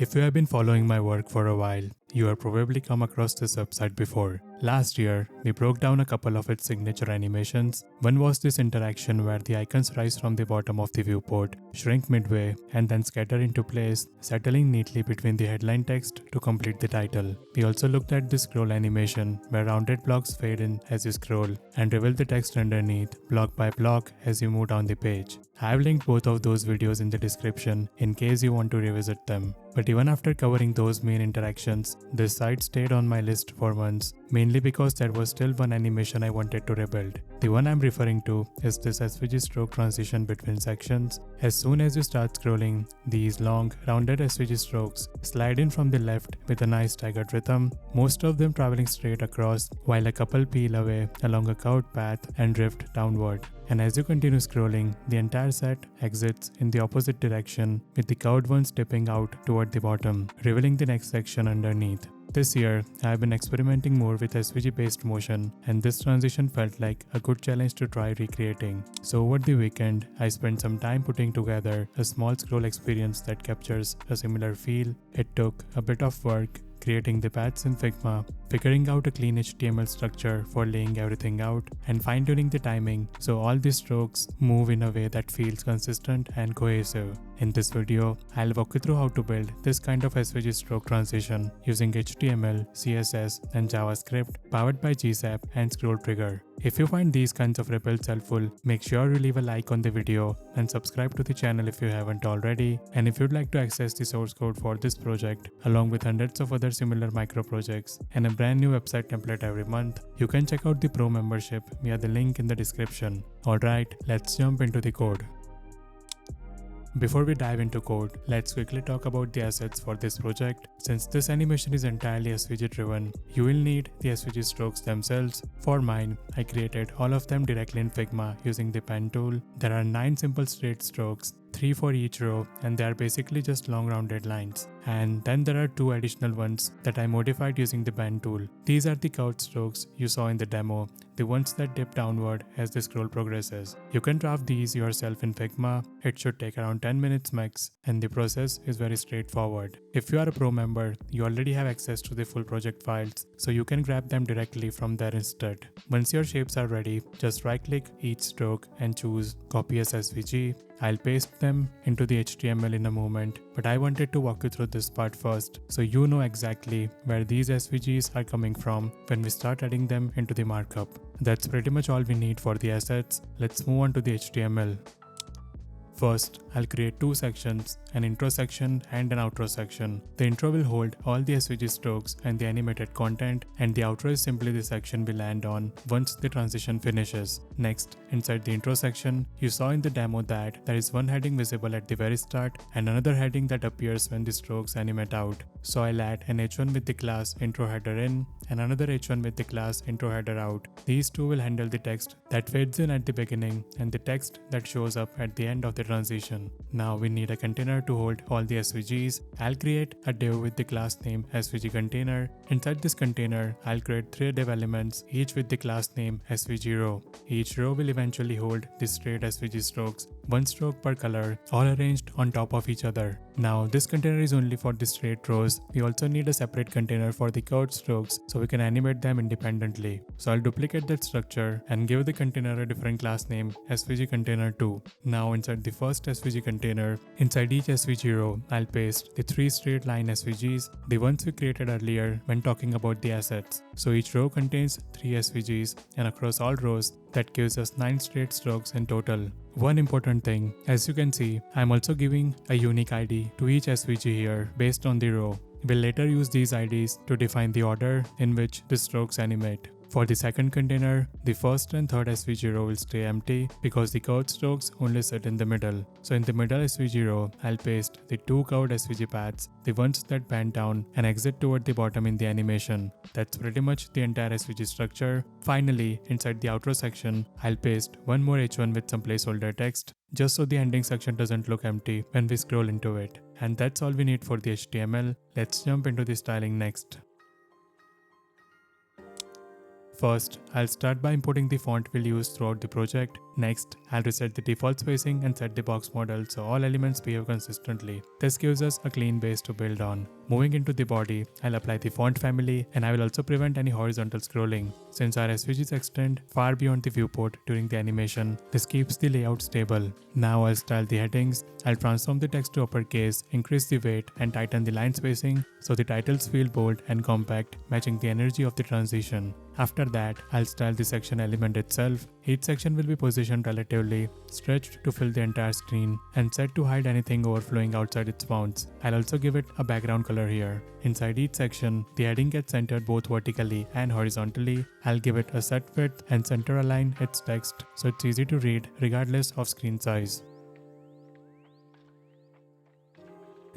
If you have been following my work for a while, you have probably come across this website before. Last year, we broke down a couple of its signature animations. One was this interaction where the icons rise from the bottom of the viewport, shrink midway, and then scatter into place, settling neatly between the headline text to complete the title. We also looked at the scroll animation, where rounded blocks fade in as you scroll and reveal the text underneath, block by block, as you move down the page. I have linked both of those videos in the description in case you want to revisit them. But even after covering those main interactions, this site stayed on my list for months, mainly because there was still one animation I wanted to rebuild. The one I'm referring to is this SVG stroke transition between sections. As soon as you start scrolling, these long, rounded SVG strokes slide in from the left with a nice staggered rhythm, most of them traveling straight across, while a couple peel away along a curved path and drift downward. And as you continue scrolling, the entire set exits in the opposite direction, with the curved ones dipping out toward the bottom, revealing the next section underneath. This year, I have been experimenting more with SVG based motion, and this transition felt like a good challenge to try recreating. So over the weekend, I spent some time putting together a small scroll experience that captures a similar feel. It took a bit of work, creating the paths in Figma, figuring out a clean HTML structure for laying everything out, and fine-tuning the timing so all the strokes move in a way that feels consistent and cohesive. In this video, I'll walk you through how to build this kind of SVG stroke transition using HTML, CSS, and JavaScript powered by GSAP and ScrollTrigger. If you find these kinds of rebuilds helpful, make sure you leave a like on the video and subscribe to the channel if you haven't already. And if you'd like to access the source code for this project, along with hundreds of other similar micro projects and a brand new website template every month, you can check out the Pro membership via the link in the description. Alright, let's jump into the code. Before we dive into code, let's quickly talk about the assets for this project. Since this animation is entirely SVG driven, you will need the SVG strokes themselves. For mine, I created all of them directly in Figma using the pen tool. There are 9 simple straight strokes, 3 for each row, and they are basically just long rounded lines. And then there are 2 additional ones that I modified using the pen tool. These are the curved strokes you saw in the demo, the ones that dip downward as the scroll progresses. You can draft these yourself in Figma. It should take around 10 minutes max, and the process is very straightforward. If you are a Pro member, you already have access to the full project files, so you can grab them directly from there instead. Once your shapes are ready, just right click each stroke and choose Copy as SVG. I'll paste them into the HTML in a moment, but I wanted to walk you through this part first so you know exactly where these SVGs are coming from when we start adding them into the markup. That's pretty much all we need for the assets. Let's move on to the HTML. First, I'll create 2 sections, an intro section and an outro section. The intro will hold all the SVG strokes and the animated content, and the outro is simply the section we land on once the transition finishes. Next, inside the intro section, you saw in the demo that there is one heading visible at the very start and another heading that appears when the strokes animate out. So I'll add an h1 with the class intro header in and another h1 with the class intro header out. These two will handle the text that fades in at the beginning and the text that shows up at the end of the transition. Now we need a container to hold all the SVGs. I'll create a div with the class name SVG container. Inside this container, I'll create 3 div elements, each with the class name SVG row. Each row will eventually hold the straight SVG strokes, 1 stroke per color, all arranged on top of each other. Now this container is only for the straight rows. We also need a separate container for the curved strokes so we can animate them independently. So I'll duplicate that structure and give the container a different class name SVG container 2. Now inside the first SVG container, inside each SVG row, I'll paste the 3 straight line SVGs, the ones we created earlier when talking about the assets. So each row contains 3 SVGs, and across all rows, that gives us 9 straight strokes in total. One important thing, as you can see, I'm also giving a unique ID to each SVG here based on the row. We'll later use these IDs to define the order in which the strokes animate. For the second container, the first and third SVG row will stay empty because the curved strokes only sit in the middle. So in the middle SVG row, I'll paste the 2 curved SVG paths, the ones that bend down and exit toward the bottom in the animation. That's pretty much the entire SVG structure. Finally, inside the outro section, I'll paste 1 more h1 with some placeholder text, just so the ending section doesn't look empty when we scroll into it. And that's all we need for the HTML. Let's jump into the styling next. First, I'll start by importing the font we'll use throughout the project. Next, I'll reset the default spacing and set the box model so all elements behave consistently. This gives us a clean base to build on. Moving into the body, I'll apply the font family, and I will also prevent any horizontal scrolling. Since our SVGs extend far beyond the viewport during the animation, this keeps the layout stable. Now I'll style the headings. I'll transform the text to uppercase, increase the weight, and tighten the line spacing so the titles feel bold and compact, matching the energy of the transition. After that, I'll style the section element itself. Each section will be positioned relatively, stretched to fill the entire screen, and set to hide anything overflowing outside its bounds. I'll also give it a background color here. Inside each section, the heading gets centered both vertically and horizontally. I'll give it a set width and center align its text so it's easy to read regardless of screen size.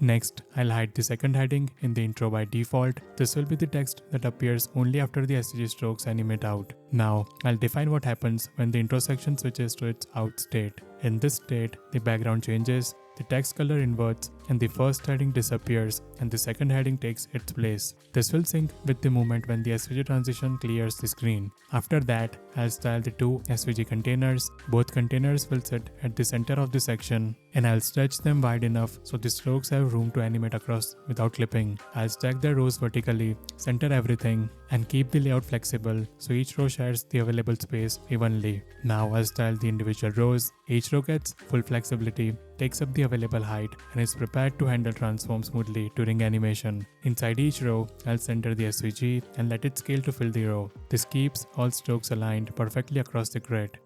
Next, I'll hide the second heading in the intro by default. This will be the text that appears only after the SVG strokes animate out. Now, I'll define what happens when the intro section switches to its out state. In this state, the background changes, the text color inverts, and the first heading disappears and the second heading takes its place. This will sync with the moment when the SVG transition clears the screen. After that, I'll style the two SVG containers. Both containers will sit at the center of the section, and I'll stretch them wide enough so the strokes have room to animate across without clipping. I'll stack the rows vertically, center everything, and keep the layout flexible so each row shares the available space evenly. Now I'll style the individual rows. Each row gets full flexibility, takes up the available height, and is prepared to handle transform smoothly during animation. Inside each row, I'll center the SVG and let it scale to fill the row. This keeps all strokes aligned perfectly across the grid.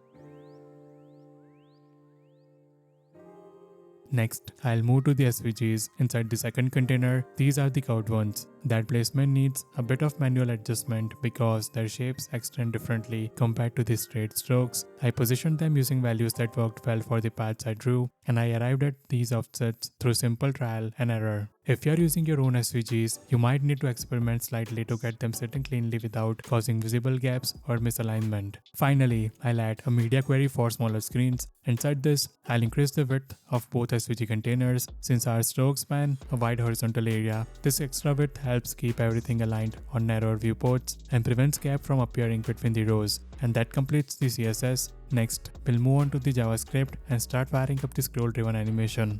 Next, I'll move to the SVGs inside the second container. These are the curved ones. That placement needs a bit of manual adjustment because their shapes extend differently compared to the straight strokes. I positioned them using values that worked well for the paths I drew, and I arrived at these offsets through simple trial and error. If you're using your own SVGs, you might need to experiment slightly to get them sitting cleanly without causing visible gaps or misalignment. Finally, I'll add a media query for smaller screens. Inside this, I'll increase the width of both SVG containers. Since our strokes span a wide horizontal area, this extra width helps keep everything aligned on narrower viewports and prevents gap from appearing between the rows. And that completes the CSS. Next, we'll move on to the JavaScript and start wiring up the scroll-driven animation.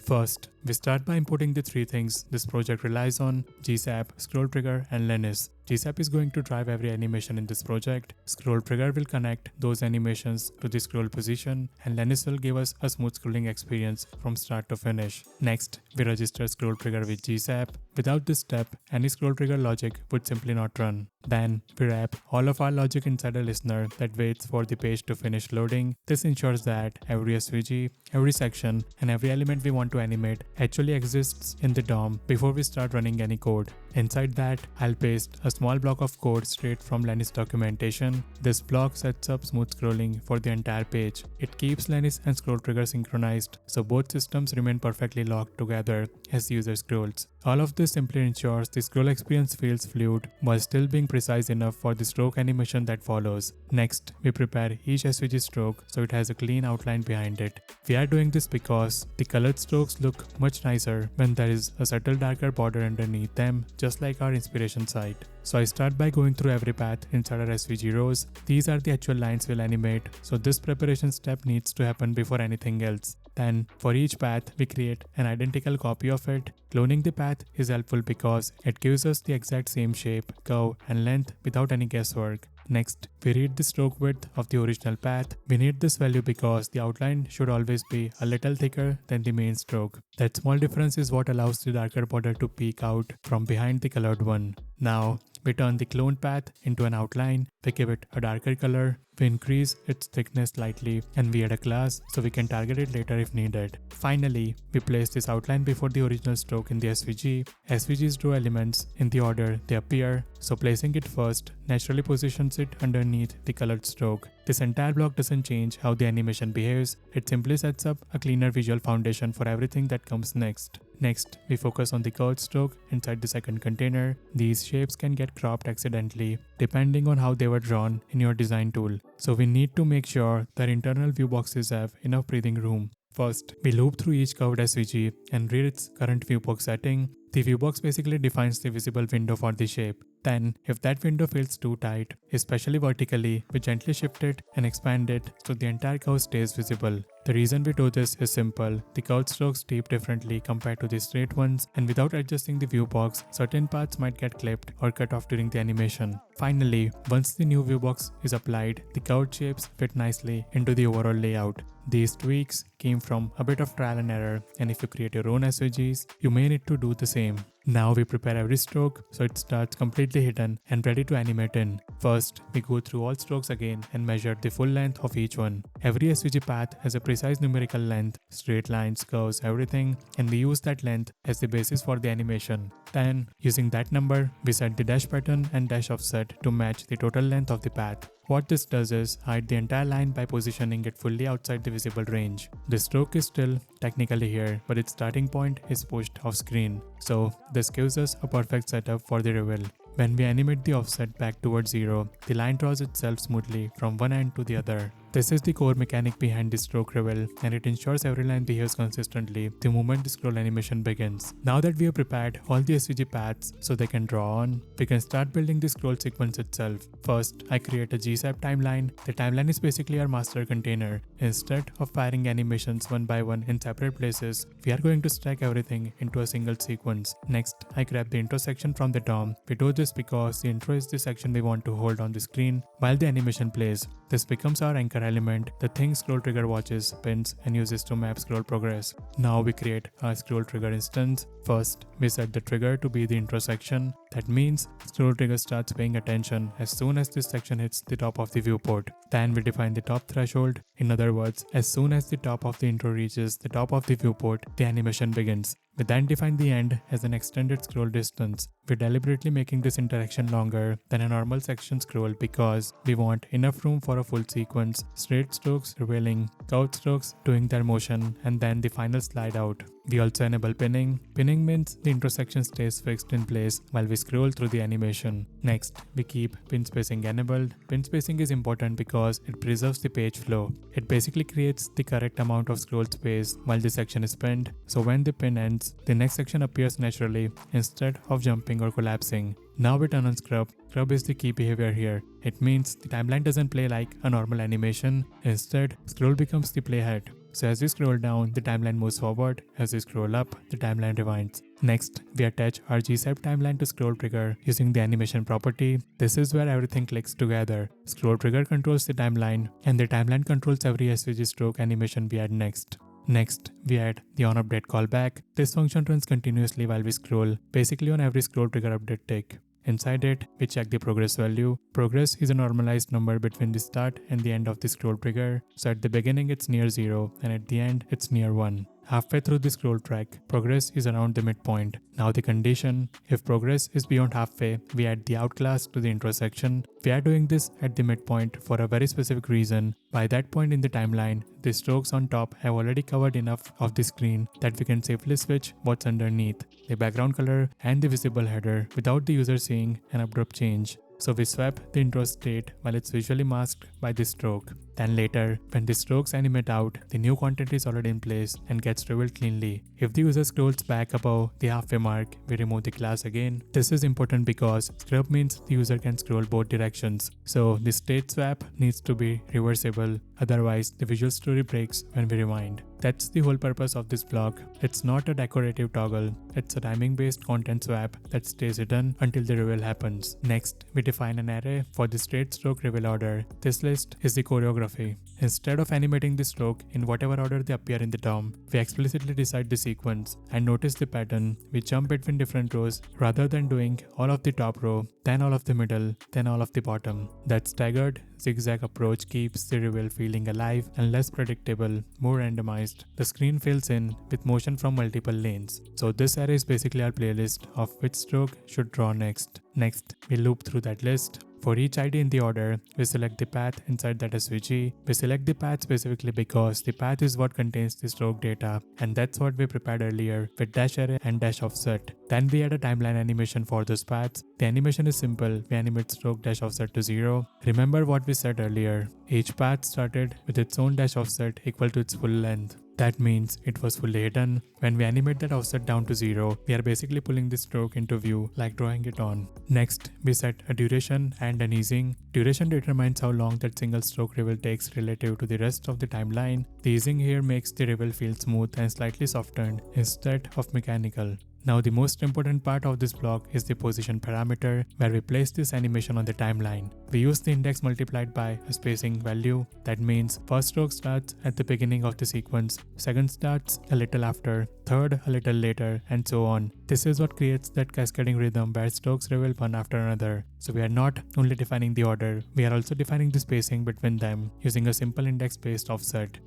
First, we start by importing the three things this project relies on: GSAP, ScrollTrigger, and Linus. GSAP is going to drive every animation in this project. ScrollTrigger will connect those animations to the scroll position, and Linus will give us a smooth scrolling experience from start to finish. Next, we register ScrollTrigger with GSAP. Without this step, any ScrollTrigger logic would simply not run. Then, we wrap all of our logic inside a listener that waits for the page to finish loading. This ensures that every SVG, every section, and every element we want to animate actually exists in the DOM before we start running any code. Inside that, I'll paste a small block of code straight from Linus documentation. This block sets up smooth scrolling for the entire page. It keeps Linus and ScrollTrigger synchronized, so both systems remain perfectly locked together as the user scrolls. All of this simply ensures the scroll experience feels fluid while still being precise enough for the stroke animation that follows. Next, we prepare each SVG stroke so it has a clean outline behind it. We are doing this because the colored strokes look much nicer when there is a subtle darker border underneath them, just like our inspiration site. So I start by going through every path inside our SVG rows. These are the actual lines we'll animate, so this preparation step needs to happen before anything else. Then, for each path, we create an identical copy of it. Cloning the path is helpful because it gives us the exact same shape, curve, and length without any guesswork. Next, we read the stroke width of the original path. We need this value because the outline should always be a little thicker than the main stroke. That small difference is what allows the darker border to peek out from behind the colored one. Now, we turn the cloned path into an outline. We give it a darker color. We increase its thickness slightly, and we add a class so we can target it later if needed. Finally, we place this outline before the original stroke in the SVG. SVGs draw elements in the order they appear, so placing it first naturally positions it underneath the colored stroke. This entire block doesn't change how the animation behaves, it simply sets up a cleaner visual foundation for everything that comes next. Next, we focus on the curved stroke inside the second container. These shapes can get cropped accidentally, depending on how they were drawn in your design tool. So we need to make sure that internal view boxes have enough breathing room. First, we loop through each curved SVG and read its current viewbox setting. The viewbox basically defines the visible window for the shape. Then, if that window feels too tight, especially vertically, we gently shift it and expand it so the entire curve stays visible. The reason we do this is simple. The curved strokes tape differently compared to the straight ones, and without adjusting the viewbox, certain parts might get clipped or cut off during the animation. Finally, once the new viewbox is applied, the curved shapes fit nicely into the overall layout. These tweaks came from a bit of trial and error, and if you create your own SVGs, you may need to do the same. Now we prepare every stroke so it starts completely hidden and ready to animate in. First, we go through all strokes again and measure the full length of each one. Every SVG path has a precise numerical length, straight lines, curves, everything, and we use that length as the basis for the animation. Then, using that number, we set the dash pattern and dash offset to match the total length of the path. What this does is hide the entire line by positioning it fully outside the visible range. The stroke is still technically here, but its starting point is pushed off screen. So this gives us a perfect setup for the reveal. When we animate the offset back towards 0, the line draws itself smoothly from one end to the other. This is the core mechanic behind the stroke reveal, and it ensures every line behaves consistently the moment the scroll animation begins. Now that we have prepared all the SVG paths so they can draw on, we can start building the scroll sequence itself. First, I create a GSAP timeline. The timeline is basically our master container. Instead of firing animations one by one in separate places, we are going to stack everything into a single sequence. Next, I grab the intro section from the DOM. We do this because the intro is the section we want to hold on the screen while the animation plays. This becomes our anchor element, the thing ScrollTrigger watches, pins, and uses to map scroll progress. Now we create a ScrollTrigger instance. First, we set the trigger to be the intro section. That means ScrollTrigger starts paying attention as soon as this section hits the top of the viewport. Then we define the top threshold. In other words, as soon as the top of the intro reaches the top of the viewport, the animation begins. We then define the end as an extended scroll distance. We're deliberately making this interaction longer than a normal section scroll because we want enough room for a full sequence, straight strokes revealing, curved strokes doing their motion, and then the final slide out. We also enable pinning. Pinning means the intro section stays fixed in place while we scroll through the animation. Next, we keep pin spacing enabled. Pin spacing is important because it preserves the page flow. It basically creates the correct amount of scroll space while the section is pinned, so when the pin ends, the next section appears naturally instead of jumping or collapsing. Now we turn on scrub. Scrub is the key behavior here. It means the timeline doesn't play like a normal animation. Instead, scroll becomes the playhead. So as we scroll down, the timeline moves forward. As we scroll up, the timeline rewinds. Next, we attach our GSAP timeline to ScrollTrigger using the animation property. This is where everything clicks together. ScrollTrigger controls the timeline, and the timeline controls every SVG stroke animation we add next. Next, we add the onUpdate callback. This function runs continuously while we scroll, basically on every ScrollTrigger update tick. Inside it, we check the progress value. Progress is a normalized number between the start and the end of the scroll trigger. So at the beginning it's near 0 and at the end it's near 1. Halfway through the scroll track, progress is around the midpoint. Now the condition, if progress is beyond halfway, we add the out class to the intro section. We are doing this at the midpoint for a very specific reason. By that point in the timeline, the strokes on top have already covered enough of the screen that we can safely switch what's underneath, the background color and the visible header, without the user seeing an abrupt change. So we swap the intro state while it's visually masked by the stroke. Then later, when the strokes animate out, the new content is already in place and gets revealed cleanly. If the user scrolls back above the halfway mark, we remove the class again. This is important because scrub means the user can scroll both directions. So the state swap needs to be reversible, otherwise the visual story breaks when we rewind. That's the whole purpose of this block. It's not a decorative toggle, it's a timing-based content swap that stays hidden until the reveal happens. Next, we define an array for the straight stroke reveal order. This list is the choreography. Instead of animating the stroke in whatever order they appear in the DOM, we explicitly decide the sequence. And notice the pattern. We jump between different rows rather than doing all of the top row, then all of the middle, then all of the bottom. That staggered, zigzag approach keeps the reveal feeling alive and less predictable, more randomized. The screen fills in with motion from multiple lanes. So this array is basically our playlist of which stroke should draw next. Next, we loop through that list. For each ID in the order, we select the path inside that SVG. We select the path specifically because the path is what contains the stroke data, and that's what we prepared earlier with dash array and dash offset. Then we add a timeline animation for those paths. The animation is simple. We animate stroke dash offset to 0. Remember what we said earlier. Each path started with its own dash offset equal to its full length. That means it was fully hidden. When we animate that offset down to 0, we are basically pulling the stroke into view like drawing it on. Next, we set a duration and an easing. Duration determines how long that single stroke reveal takes relative to the rest of the timeline. The easing here makes the reveal feel smooth and slightly softened instead of mechanical. Now the most important part of this block is the position parameter, where we place this animation on the timeline. We use the index multiplied by a spacing value. That means first stroke starts at the beginning of the sequence, second starts a little after, third a little later, and so on. This is what creates that cascading rhythm where strokes reveal one after another. So we are not only defining the order, we are also defining the spacing between them using a simple index-based offset.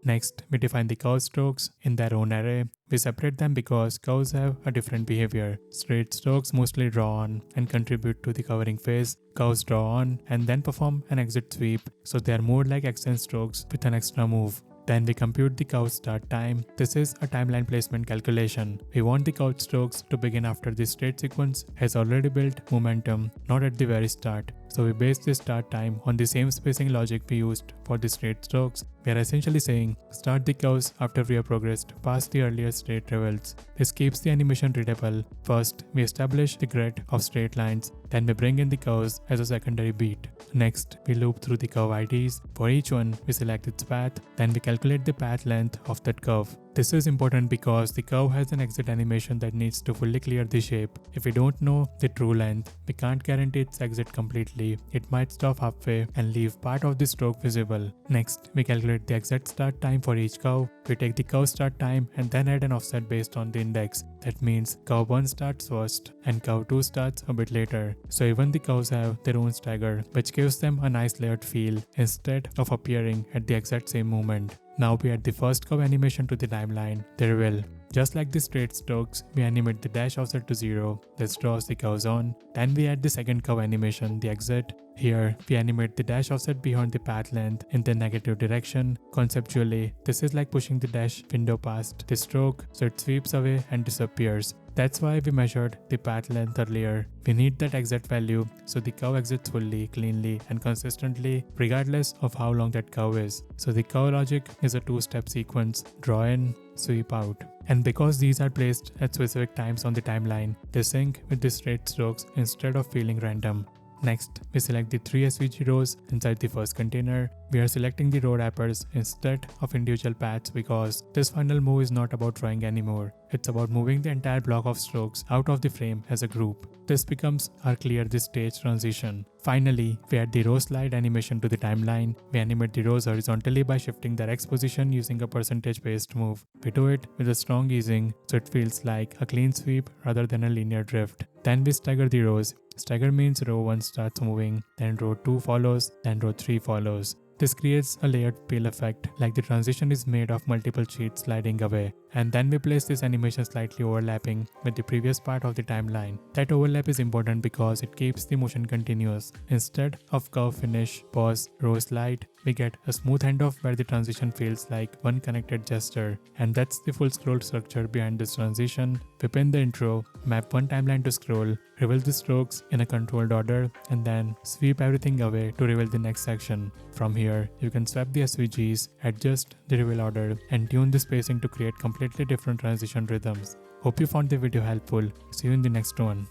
Next, we define the curve strokes in their own array. We separate them because curves have a different behavior. Straight strokes mostly draw on and contribute to the covering phase. Curves draw on and then perform an exit sweep, so they are more like accent strokes with an extra move. Then we compute the curve start time. This is a timeline placement calculation. We want the curve strokes to begin after the straight sequence has already built momentum, not at the very start. So we base the start time on the same spacing logic we used for the straight strokes. We are essentially saying start the curves after we have progressed past the earlier straight reveals. This keeps the animation readable. First, we establish the grid of straight lines, then we bring in the curves as a secondary beat. Next, we loop through the curve IDs. For each one, we select its path, then we calculate the path length of that curve. This is important because the curve has an exit animation that needs to fully clear the shape. If we don't know the true length, we can't guarantee its exit completely. It might stop halfway and leave part of the stroke visible. Next, we calculate the exact start time for each curve. We take the curve start time and then add an offset based on the index. That means curve 1 starts first and curve 2 starts a bit later. So even the curves have their own stagger, which gives them a nice layered feel instead of appearing at the exact same moment. Now we add the first curve animation to the timeline, the reveal. Just like the straight strokes, we animate the dash offset to 0. This draws the curves on. Then we add the second curve animation, the exit. Here, we animate the dash offset beyond the path length in the negative direction. Conceptually, this is like pushing the dash window past the stroke so it sweeps away and disappears. That's why we measured the path length earlier. We need that exact value so the curve exits fully, cleanly, and consistently regardless of how long that curve is. So the curve logic is a two-step sequence: draw in, sweep out. And because these are placed at specific times on the timeline, they sync with the straight strokes instead of feeling random. Next, we select the 3 SVG rows inside the first container. We are selecting the row wrappers instead of individual paths because this final move is not about drawing anymore. It's about moving the entire block of strokes out of the frame as a group. This becomes our clear this stage transition. Finally, we add the row slide animation to the timeline. We animate the rows horizontally by shifting their X position using a percentage-based move. We do it with a strong easing so it feels like a clean sweep rather than a linear drift. Then we stagger the rows. Stagger means row 1 starts moving, then row 2 follows, then row 3 follows. This creates a layered peel effect, like the transition is made of multiple sheets sliding away. And then we place this animation slightly overlapping with the previous part of the timeline. That overlap is important because it keeps the motion continuous. Instead of curve finish, pause, row slide, we get a smooth handoff where the transition feels like one connected gesture. And that's the full scroll structure behind this transition. We pin the intro, map one timeline to scroll, reveal the strokes in a controlled order, and then sweep everything away to reveal the next section. From here, you can swap the SVGs, adjust the reveal order, and tune the spacing to create completely different transition rhythms. Hope you found the video helpful. See you in the next one.